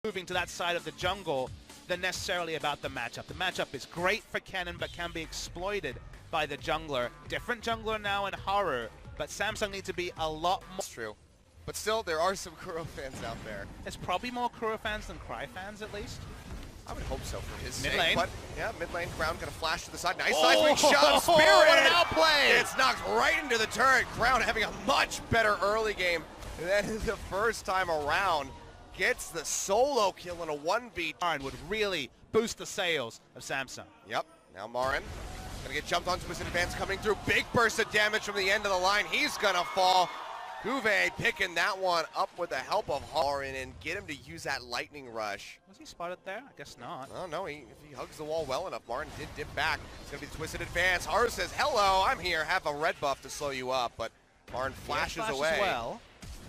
moving to that side of the jungle than necessarily about the matchup. The matchup is great for Kennen, but can be exploited by the jungler. Different jungler now in Haru, but Samsung needs to be a lot more. That's true. But still, there are some Kuro fans out there. There's probably more Kuro fans than Cry fans, at least. I would hope so for his mid sake. lane. But yeah, mid lane, Crown gonna flash to the side. Nice seismic shot, Spirit! What an outplay! It's knocked right into the turret. Crown having a much better early game than the first time around. Gets the solo kill in a 1v. Marin would really boost the sales of Samsung. Yep, now Marin gonna get jumped onto his advance coming through. Big burst of damage from the end of the line. He's gonna fall. Kuve picking that one up with the help of Marin and get him to use that lightning rush. Was he spotted there? I guess not. Oh no, if he hugs the wall well enough, Marin did dip back. It's gonna be the twisted advance. Haru says, hello, I'm here. Have a red buff to slow you up, but Marin flashes away. Well.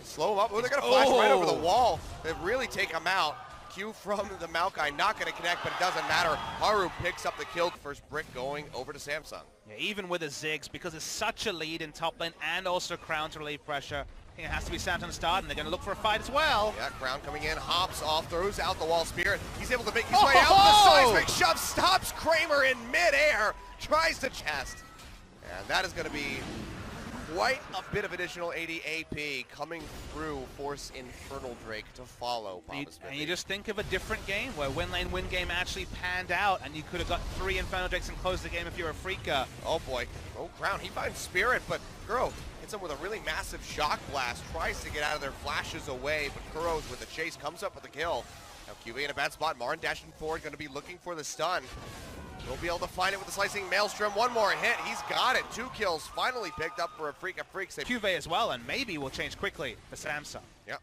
Slow him up. Oh, they're gonna flash right over the wall. They really take him out. Q from the Maokai, not gonna connect, but it doesn't matter. Haru picks up the kill. First brick going over to Samsung. Yeah, even with the Ziggs, because it's such a lead in top lane and also Crown to relieve pressure, I think it has to be Samsung start, and they're gonna look for a fight as well. Yeah, Crown coming in, hops off, throws out the wall. Spirit, he's able to make his way out. The seismic shove stops Kramer in midair, tries to chest. And that is gonna be quite a bit of additional AD AP coming through, force Infernal Drake to follow. And you just think of a different game where win lane win game actually panned out and you could have got 3 Infernal Drakes and closed the game if you're a Freaka. Oh boy, oh Crown, he finds Spirit, but Kuro hits him with a really massive shock blast, tries to get out of there, flashes away, but Kuro's with the chase, comes up with the kill. Now QV in a bad spot, Marin dashing forward, gonna be looking for the stun. He'll be able to find it with the slicing Maelstrom. One more hit, he's got it. 2 kills finally picked up for a Freak of Freaks. QV as well, and maybe will change quickly for Samsung. Yep.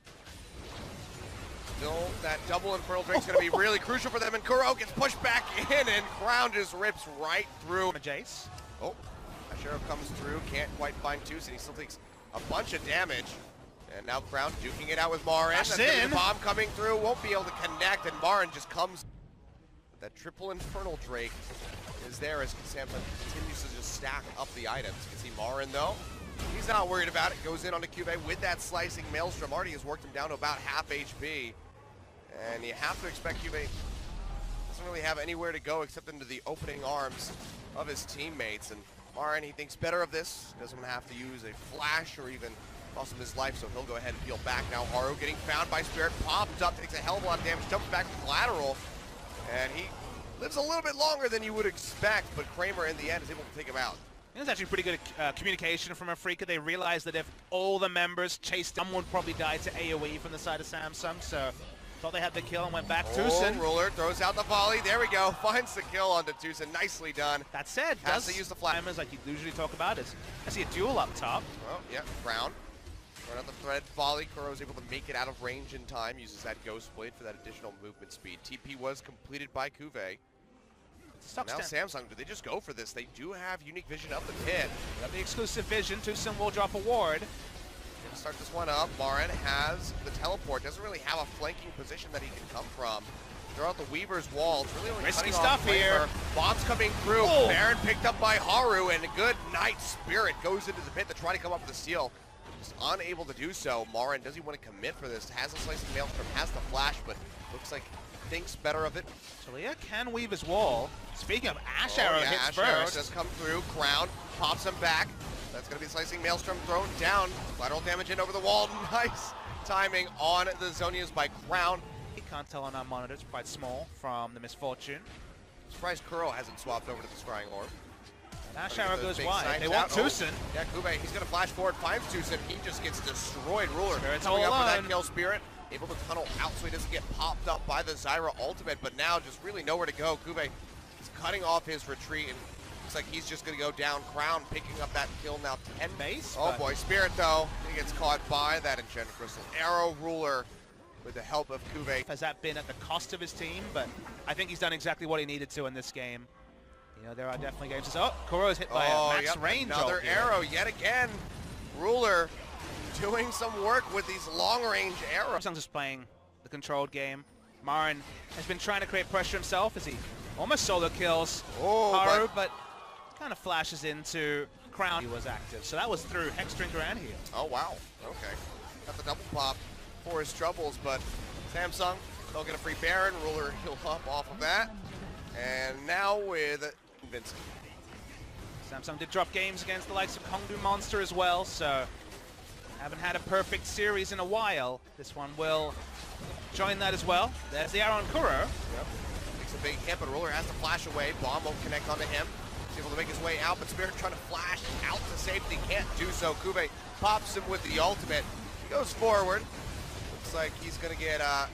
Still, that double Infernal Drake's gonna be really crucial for them, and Kuro gets pushed back in, and Crown just rips right through. Jace. Oh, Ashero comes through, can't quite find Tucson. He still takes a bunch of damage. And now Crown duking it out with Marin. That's the bomb coming through, won't be able to connect, and Marin just comes. That triple Infernal Drake is there as Samsung continues to just stack up the items. You can see Marin though, he's not worried about it. Goes in onto QV with that slicing Maelstrom. Already has worked him down to about half HP. And you have to expect QV doesn't really have anywhere to go except into the opening arms of his teammates. And Marin, he thinks better of this. He doesn't have to use a flash or even cost him his life, so he'll go ahead and peel back. Now Haru getting found by Spirit, popped up, takes a hell of a lot of damage, jumps back with collateral. And he lives a little bit longer than you would expect, but Kramer in the end is able to take him out. It was actually pretty good communication from Afrika. They realized that if all the members chased them, would probably die to AoE from the side of Samsung, so thought they had the kill and went back. Tucson. Ruler throws out the volley. There we go. Finds the kill onto Tucson. Nicely done. That said, has to use the flash. Like you usually talk about is, I see a duel up top. Oh, yeah, Crown. Run out the thread, volley. Kuro's able to make it out of range in time. Uses that Ghost Blade for that additional movement speed. TP was completed by Kuve. Now Samsung, do they just go for this? They do have unique vision of the pit. Got the exclusive vision. Tucson will drop a ward. Gonna start this one up. Marin has the teleport. Doesn't really have a flanking position that he can come from. Throw out the Weaver's wall. It's really only risky stuff here. Bombs coming through. Oh. Baron picked up by Haru, and a good night. Spirit goes into the pit to try to come up with the steal. Just unable to do so. Marin, does he want to commit for this? Has a slicing Maelstrom, has the flash, but looks like he thinks better of it. Talliyah can weave his wall. Speaking of, Ash Arrow hits first. Arrow does come through. Crown pops him back. That's going to be slicing Maelstrom thrown down. Lateral damage in over the wall. Nice timing on the Zonias by Crown. You can't tell on our monitors, quite small from the Misfortune. Surprised Kuro hasn't swapped over to the Scrying Orb. Ash Arrow goes wide. They want Tucson. Yeah, Kuve, he's going to flash forward, finds Tucson. He just gets destroyed. Ruler Spirit's coming up for that kill. Spirit able to tunnel out so he doesn't get popped up by the Zyra ultimate, but now just really nowhere to go. Kuve is cutting off his retreat, and looks like he's just going to go down. Crown picking up that kill now. 10 base. Oh boy, Spirit though, he gets caught by that Enchanted Crystal. Arrow Ruler with the help of Kuve. Has that been at the cost of his team? But I think he's done exactly what he needed to in this game. You know, there are definitely games. Oh, Kuro's hit by a max range. Another arrow yet again. Ruler doing some work with these long-range arrows. Samsung's just playing the controlled game. Marin has been trying to create pressure himself as he almost solo kills Haru, but kind of flashes into Crown. He was active, so that was through Hexdrinker and heal. Oh wow, okay. Got the double pop for his troubles, but Samsung They'll get a free Baron. Ruler heal up off of that. And now with Vincent. Samsung did drop games against the likes of Hongdu Monster as well, so haven't had a perfect series in a while. This one will join that as well. There's the arrow on Kuro. Yep. Takes a big hit, but Ruler has to flash away. Bomb won't connect onto him. He's able to make his way out, but Spirit trying to flash out to safety. Can't do so. Kube pops him with the ultimate. He goes forward. Looks like he's going to get a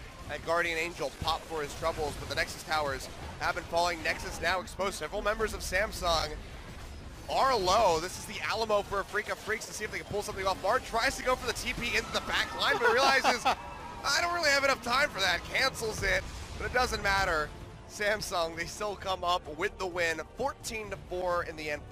Guardian Angel pop for his troubles, but the Nexus towers have been falling. Nexus now exposed. Several members of Samsung are low. This is the Alamo for a Freak of Freaks to see if they can pull something off. Bard tries to go for the TP into the back line, but realizes, I don't really have enough time for that. Cancels it, but it doesn't matter. Samsung, they still come up with the win, 14-4 in the end.